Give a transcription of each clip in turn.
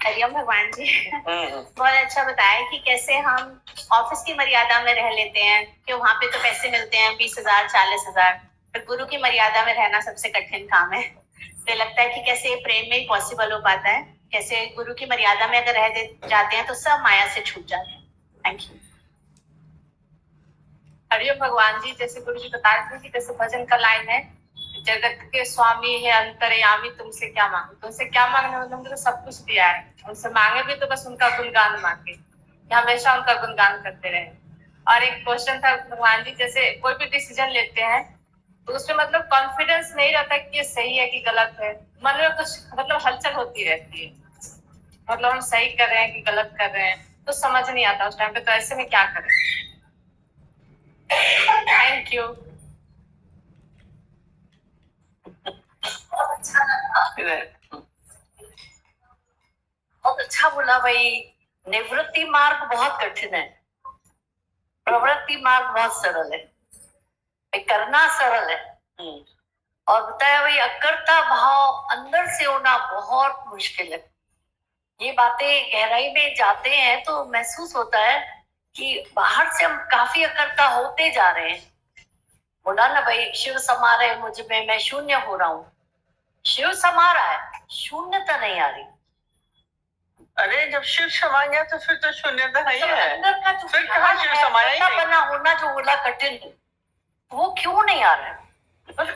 हरिओम भगवान जी। बहुत अच्छा बताया कि कैसे हम ऑफिस की मर्यादा में रह लेते हैं कि वहाँ पे तो पैसे मिलते हैं 20,000 40,000, पर गुरु की मर्यादा में रहना सबसे कठिन काम है। तो लगता है कि कैसे प्रेम में पॉसिबल हो पाता है, कैसे गुरु की मर्यादा में अगर रह जाते हैं तो सब माया से छूट जाते हैं। Thank you. हरिओम भगवान जी। जैसे गुरु जी बता रहे थे कि जैसे भजन का लाइन है, जगत के स्वामी है अंतर्यामी, तुमसे क्या मांगे, तुमसे क्या मांगने, उन्होंने तो सब कुछ दिया है, उनसे मांगे भी तो बस उनका गुणगान मांगे, कि हमेशा उनका गुणगान करते रहे। और एक क्वेश्चन था भगवान जी, जैसे कोई भी डिसीजन लेते हैं तो उसमें मतलब कॉन्फिडेंस नहीं रहता कि ये सही है कि गलत है, मन में कुछ मतलब हलचल होती रहती है, मतलब हम सही कर रहे हैं कि गलत कर रहे हैं, तो समझ नहीं आता उस टाइम पे, तो ऐसे में क्या करें। Thank you. बहुत अच्छा बोला भाई। निवृत्ति मार्ग बहुत कठिन है, प्रवृत्ति मार्ग बहुत सरल है, करना सरल है। और बताया भाई अकर्ता भाव अंदर से होना बहुत मुश्किल है। ये बातें गहराई में जाते हैं तो महसूस होता है कि बाहर से हम काफी अकर्ता होते जा रहे हैं। बोला ना भाई, शिव समा रहे मुझ में, मैं शून्य हो रहा हूँ। शिव समा रहा है, शून्यता नहीं आ रही। अरे जब शिव समा गया तो फिर तो शून्यता है ही है। अंदर का जो फिर कहाँ शिव समाया ही नहीं। बना होना जो बोला कठिन, वो क्यों नहीं आ रहा है?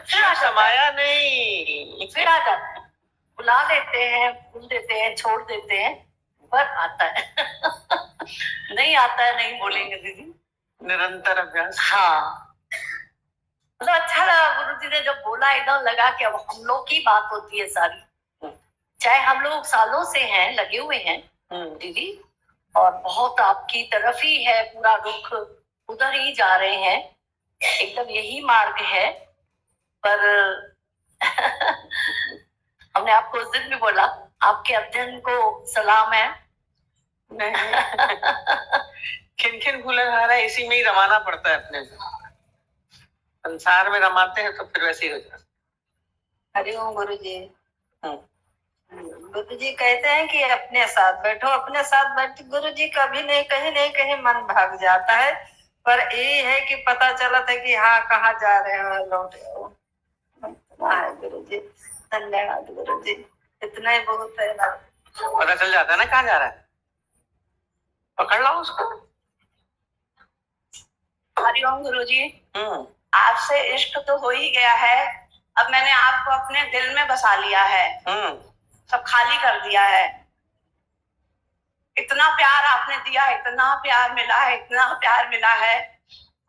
शिव समाया नहीं, फिर आ जाता है। बुला लेते हैं, भूल देते हैं, छोड़ देते हैं, पर आता है। नहीं आता है नहीं बोलेंगे दीदी, निरंतर अभ्यास। हाँ, मतलब अच्छा लगा गुरु जी ने जब बोला, एकदम लगा कि अब हम लोग की बात होती है सारी। चाहे हम लोग सालों से हैं, लगे हुए हैं दीदी, और बहुत आपकी तरफ ही है, पूरा रुख उधर ही जा रहे हैं, एकदम यही मार्ग है। पर हमने आपको उस दिन भी बोला, आपके अध्ययन को सलाम है। खिन भूलहारा, इसी में ही रमाना पड़ता है अपने को। संसार में रमाते हैं तो फिर वैसे ही हो जाता है। हरिओम गुरु जी। गुरु जी कहते हैं कि अपने साथ बैठो, अपने साथ बैठ। गुरु जी कभी नहीं कहीं मन भाग जाता है, पर ये है कि पता चला था कि हाँ कहाँ जा रहे हो, लौट आओ। गुरु जी धन्यवाद गुरु जी, इतना ही बहुत है ना। पता चल जाता है ना कहाँ जा रहा है, पकड़ लो उसको। हरिओम गुरु जी। आपसे इश्क तो हो ही गया है, अब मैंने आपको अपने दिल में बसा लिया है, सब खाली कर दिया है। इतना प्यार आपने दिया, इतना प्यार मिला है, इतना प्यार मिला है।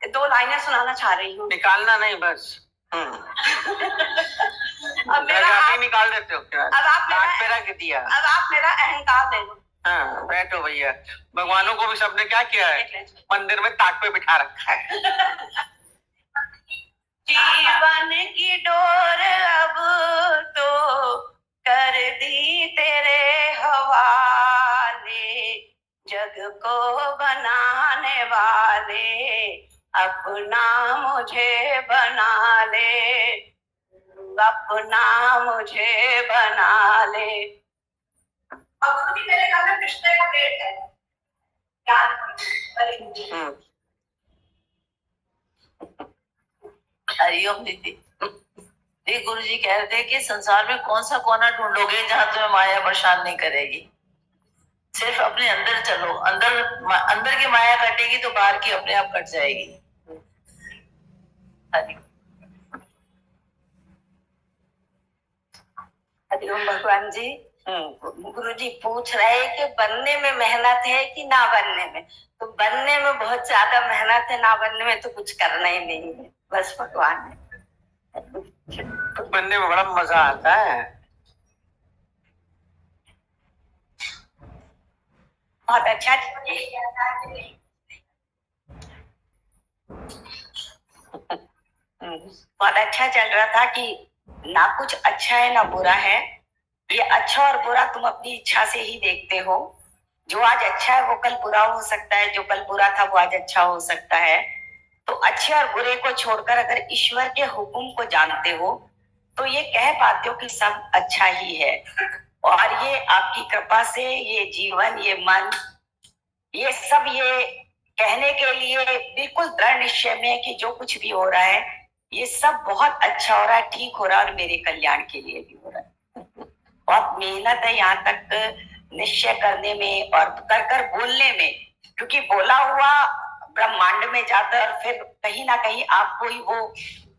2 लाइनें सुनाना चाह रही हूँ। निकालना नहीं बस। अब मेरा आप निकाल देते हो क्या? अब आप मेरा दिया, अब आप मेरा अहंकार ले लो। हाँ बैठो भैया। भगवानों को भी सबने क्या किया है, मंदिर में ताक पे बिठा रखा है। जीवन की डोर अब तो कर दी तेरे हवाले, जग को बनाने वाले अपना मुझे बना ले, अपना मुझे बना ले। अब भी मेरे घर में कृष्ण का पेड़ है, याद। हरिओम दीदी। ये गुरु जी कह रहे थे कि संसार में कौन सा कोना ढूंढोगे जहां तुम्हें माया परेशान नहीं करेगी। सिर्फ अपने अंदर चलो, अंदर की माया कटेगी तो बाहर की अपने आप कट जाएगी। हरिओम भगवान जी। गुरु जी पूछ रहे हैं कि बनने में मेहनत है कि ना बनने में, तो बनने में बहुत ज्यादा मेहनत है, ना बनने में तो कुछ करना ही नहीं है, बस भगवान है। बनने में बड़ा मजा आता है। बहुत अच्छा। बहुत अच्छा चल रहा था कि ना कुछ अच्छा है ना बुरा है, ये अच्छा और बुरा तुम अपनी इच्छा से ही देखते हो। जो आज अच्छा है वो कल बुरा हो सकता है, जो कल बुरा था वो आज अच्छा हो सकता है। तो अच्छे और बुरे को छोड़कर अगर ईश्वर के हुक्म को जानते हो तो ये कह पाते हो कि सब अच्छा ही है। और ये आपकी कृपा से ये जीवन, ये मन, ये सब ये कहने के लिए बिल्कुल दृढ़ निश्चय में है कि जो कुछ भी हो रहा है ये सब बहुत अच्छा हो रहा है, ठीक हो रहा है और मेरे कल्याण के लिए भी हो रहा है। बहुत मेहनत है यहाँ तक निश्चय करने में और कर कर बोलने में, क्योंकि बोला हुआ ब्रह्मांड में जाता है और फिर कहीं ना कहीं आपको ही वो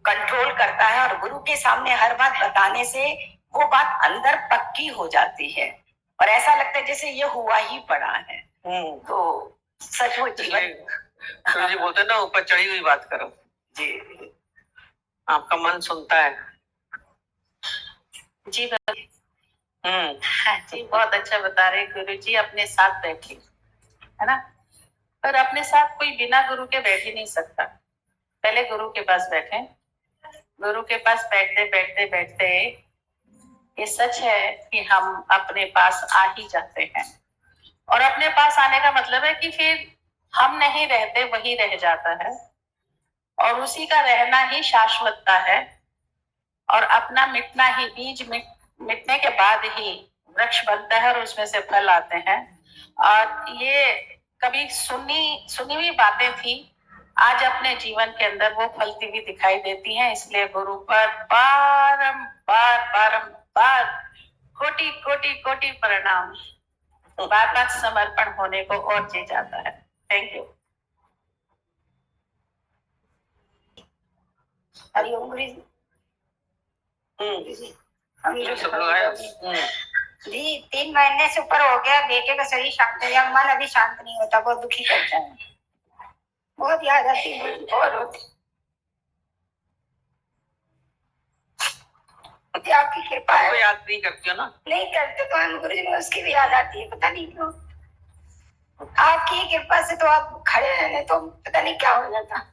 कंट्रोल करता है और गुरु के सामने हर बात बताने से वो बात अंदर पक्की हो जाती है और ऐसा लगता है जैसे ये हुआ ही पड़ा है। तो सचमुच जीवन गुरु जी बोलते हैं ना, ऊपर चढ़ी हुई बात करो जी, आपका मन सुनता है। जी जी, बहुत अच्छा बता रहे गुरु जी। अपने साथ बैठे, है ना, पर अपने साथ कोई बिना गुरु के बैठ ही नहीं सकता। पहले गुरु के पास बैठे। गुरु के पास बैठते बैठते बैठते ये सच है कि हम अपने पास आ ही जाते हैं। और अपने पास आने का मतलब है कि फिर हम नहीं रहते, वही रह जाता है और उसी का रहना ही शाश्वतता है। और अपना मिटना ही, बीज मिटने के बाद ही वृक्ष बनता है और उसमें से फल आते हैं। और ये कभी सुनी हुई बातें थी, आज अपने जीवन के अंदर वो फलती हुई दिखाई देती हैं। इसलिए गुरु पर बारंबार बारंबार कोटि कोटि कोटि प्रणाम, बार बार समर्पण होने को और जी जाता है। Thank you. हरिओम गुरु जी। हम ये सब लोग आए। जी 3 महीने से ऊपर हो गया, बेटे का शरीर शांत है, मन अभी शांत नहीं होता, बहुत दुखी करता है, बहुत याद आती है और होती। आपकी कृपा है। आपको याद नहीं करती हो ना? नहीं करते तो हम गुरु जी में, उसकी भी याद आती है, पता नहीं क्यों। आपकी कृपा से तो आप खड़े रहने तो पता नहीं क्या हो जाता।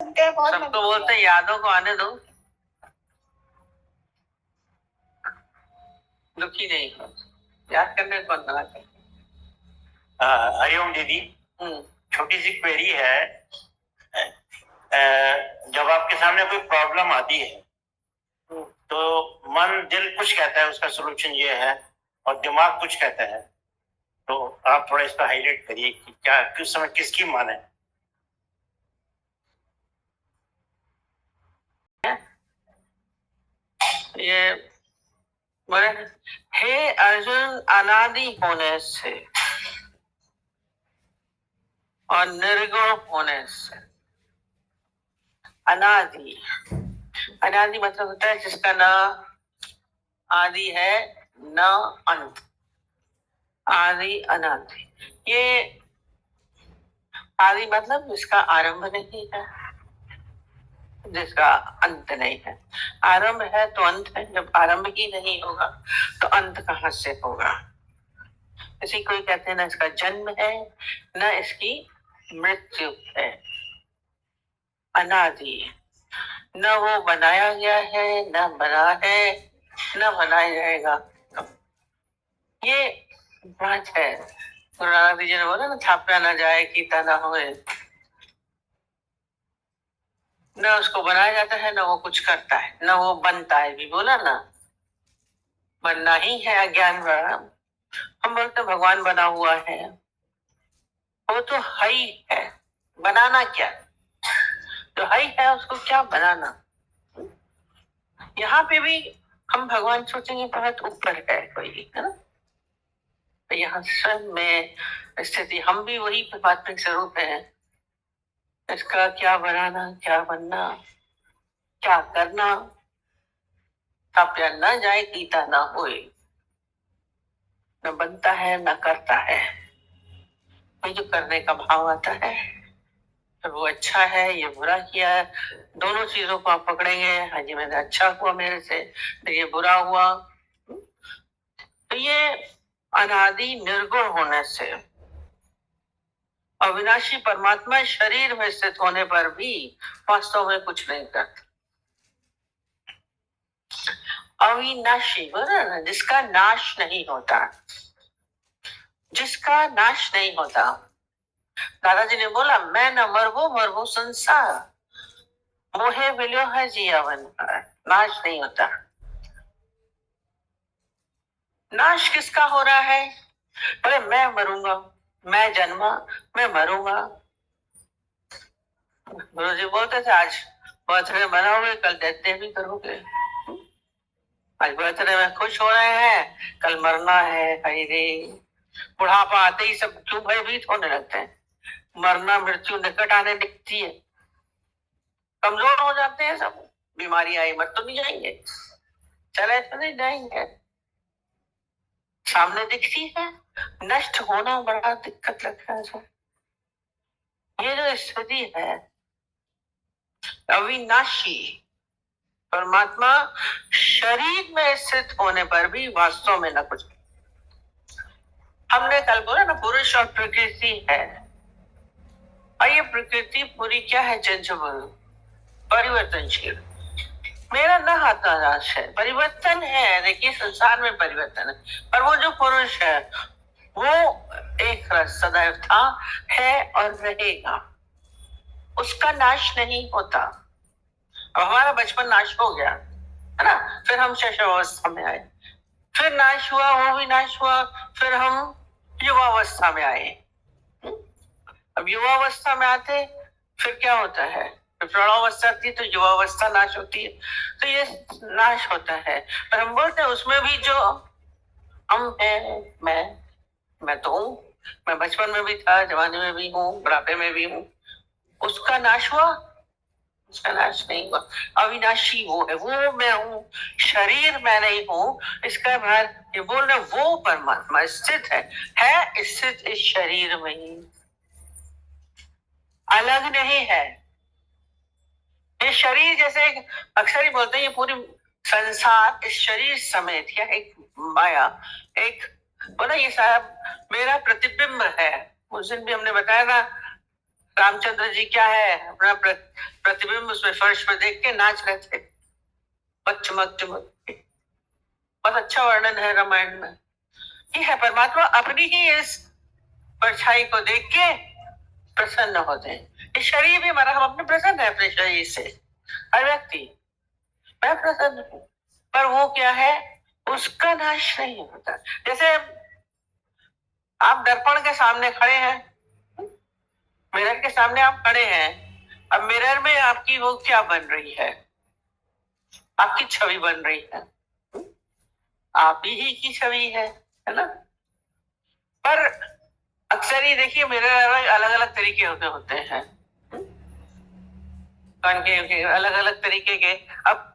सबको बोलते हैं यादों को आने दो, दुखी नहीं हो, याद करने को मना कर। हरिओम दीदी, छोटी सी क्वेरी है। जब आपके सामने कोई प्रॉब्लम आती है तो मन दिल कुछ कहता है उसका सोल्यूशन ये है और दिमाग कुछ कहता है, तो आप थोड़ा इसका हाईलाइट करिए कि क्या किस समय किसकी मान है। ये बोले, हे अर्जुन, अनादि होने से और निर्गुण होने से, अनादि, अनादि मतलब होता है जिसका ना आदि है ना अंत, आदि अनादि। ये आदि मतलब जिसका आरंभ नहीं है, जिसका अंत नहीं है। आरंभ है तो अंत है, जब आरंभ ही नहीं होगा तो अंत कहाँ से होगा। इसी को कहते हैं ना इसका जन्म है न इसकी मृत्यु है। अनादि, न वो बनाया गया है, न बना है, न बनाया जाएगा। ये बात है। गुरु नानक जी ने बोला ना, थापना न जाए कीता न होए। न उसको बनाया जाता है, न वो कुछ करता है, न वो बनता है भी। बोला ना, बनना ही है अज्ञान बड़ा। हम बोलते भगवान बना हुआ है, वो तो है ही है, बनाना क्या? जो है उसको क्या बनाना। यहाँ पे भी हम भगवान सोचेंगे बहुत ऊपर है कोई, है ना। तो यहाँ स्वयं में स्थिति, हम भी वही परमात्मिक स्वरूप है। इसका क्या बनाना, क्या बनना, क्या करना, ताप्या न जाए कीता न होए। न बनता है न करता है। ये जो करने का भाव आता है, तो वो अच्छा है, ये बुरा किया है, दोनों चीजों को आप पकड़ेंगे। हाँ जी, मैंने अच्छा हुआ मेरे से, तो ये बुरा हुआ। तो ये अनादि निर्गुण होने से, अविनाशी परमात्मा शरीर में स्थित होने पर भी वास्तव में कुछ नहीं करता। अविनाशी बोला ना, जिसका नाश नहीं होता, जिसका नाश नहीं होता। दादाजी ने बोला, मैं न मरबो संसार, मोहे मिलो है जियावन, नाश नहीं होता। नाश किसका हो रहा है? बोले मैं मरूंगा, मैं जन्मा, मैं मरूंगा। गुरु जी बोलते थे आज बर्थडे मनाओगे, कल डेथ डे भी करोगे। आज बर्थडे में खुश हो रहे हैं, कल मरना है। हरी रे, बुढ़ापा आते ही सब क्यों भयभीत होने लगते हैं? मरना, मृत्यु निकट आने दिखती है, कमजोर हो जाते हैं सब। बीमारी आई, मर तो नहीं जाएंगे, चले तो नहीं जाएंगे, सामने दिखती है। नष्ट होना बड़ा दिक्कत लगता है सब। ये जो स्थिति है अविनाशी परमात्मा शरीर में स्थित होने पर भी वास्तव में न कुछ। हमने कल बोला ना, पुरुष और प्रकृति है, और ये प्रकृति पूरी क्या है? चेंजेबल, परिवर्तनशील। मेरा न हाथ नाश है, परिवर्तन है। देखिए संसार में परिवर्तन है, पर वो जो पुरुष है वो एक रस सदैव था, है और रहेगा, उसका नाश नहीं होता। अब हमारा बचपन नाश हो गया है ना, फिर हम शैशवावस्था में आए, फिर नाश हुआ, वो भी नाश हुआ, फिर हम युवावस्था में आए। अब युवावस्था में आते फिर क्या होता है? प्रौढ़ावस्था थी तो युवावस्था नाश होती है, तो ये नाश होता है। पर हम बोलते हैं उसमें भी जो हम है, मैं तो हूँ, मैं बचपन में भी था, जवानी में भी हूँ, बुढ़ापे में भी हूँ। उसका नाश हुआ? उसका नाश नहीं हुआ। अविनाशी वो है, वो मैं हूँ, शरीर मैं नहीं हूँ। इसका भार ये बोल रहे, वो परमात्मा स्थित है स्थित इस शरीर में ही, अलग नहीं है। ये शरीर जैसे अक्सर ही बोलते हैं, ये पूरी संसार इस शरीर समेत या एक माया, एक बोला ये साहब मेरा प्रतिबिंब है। उस दिन भी हमने बताया ना, रामचंद्र जी क्या है, अपना प्रतिबिंब उसमें फर्श पर देख के नाच रहे थे, चमक चमक के। बहुत अच्छा वर्णन है रामायण में। ये है परमात्मा अपनी ही इस परछाई को देख के प्रसन्न होते हैं। ये शरीर भी हमारा, हम अपने प्रसन्न है अपने शरीर से, हर व्यक्ति मैं प्रसन्न हूं, पर वो क्या है? उसका नाश नहीं होता। जैसे आप दर्पण के सामने खड़े हैं, मिरर के सामने आप खड़े हैं, अब मिरर में आपकी वो क्या बन रही है? आपकी छवि बन रही है, आप ही की छवि है ना? पर अक्सर ही देखिए मिरर अलग अलग तरीके होते हैं, अलग अलग तरीके के। अब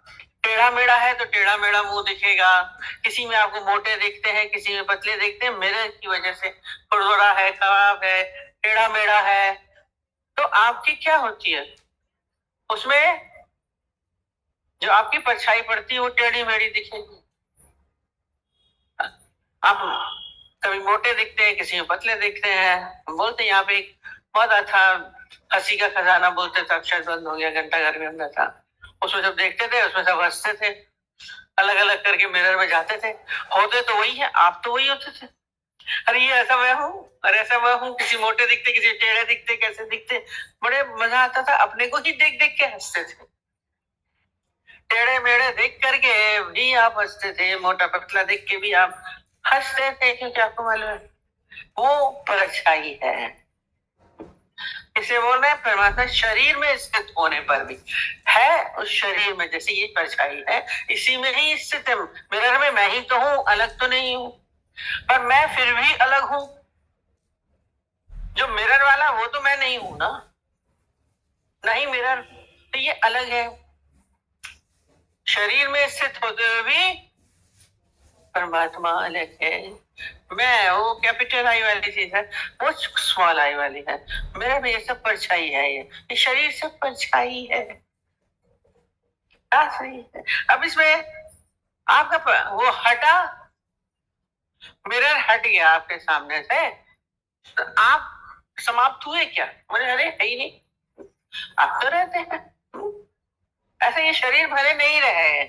टेढ़ा मेढ़ा है तो टेढ़ा मेढ़ा मुंह दिखेगा, किसी में आपको मोटे दिखते हैं, किसी में पतले दिखते हैं, मिरर की वजह से खुरदुरा है, खराब है, टेढ़ा मेढ़ा है। तो आपकी क्या होती है? उसमें जो आपकी परछाई पड़ती है वो टेढ़ी मेढ़ी दिखेगी। आप कभी मोटे दिखते हैं, किसी में पतले दिखते हैं। बोलते हैं यहाँ पे एक बहुत अच्छा हंसी का खजाना बोलते थे, अक्षर बंद हो गया, घंटा घर में अंदर था, उसमें जब देखते थे उसमें सब हंसते थे, अलग अलग करके मिरर में जाते थे। होते तो वही है, आप तो वही होते थे। अरे ये ऐसा मैं हूँ, अरे ऐसा मैं हूँ। किसी मोटे दिखते, किसी टेढ़े दिखते, कैसे दिखते, बड़े मजा आता था। अपने को ही देख देख के हंसते थे, टेढ़े मेढ़े देख करके भी आप हंसते थे, मोटा पतला देख के भी आप हंसते थे, क्योंकि आपको मालूम है वो परछाई है। इसे बोल रहे हैं परमात्मा शरीर में स्थित होने पर भी है उस शरीर में, जैसे ये परछाई है इसी में ही स्थित है। मिरर में मैं ही तो हूं, अलग तो नहीं हूं, पर मैं फिर भी अलग हूं। जो मिरर वाला वो तो मैं नहीं हूं ना, नहीं मिरर, तो ये अलग है। शरीर में स्थित होते हुए भी परमात्मा अलग है। मैं वो कैपिटल आई वाली चीज है, वो स्मॉल आई वाली है। मेरा भी ये सब परछाई है, ये शरीर सब परछाई है। सही है। अब इसमें आपका वो हटा, मिरर हट गया आपके सामने से, तो आप समाप्त हुए क्या? बोले अरे है ही नहीं, आप तो रहते हैं। ऐसे ये शरीर भले नहीं रहे,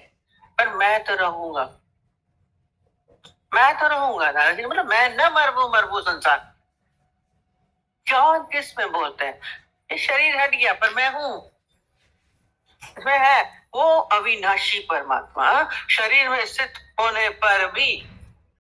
पर मैं तो रहूंगा, मैं तो रहूंगा। दादाजी ने बोला मैं न मरबू संसार। कौन किस में बोलते हैं? ये शरीर हट गया पर मैं हूं, इसमें है वो अविनाशी परमात्मा शरीर में स्थित होने पर भी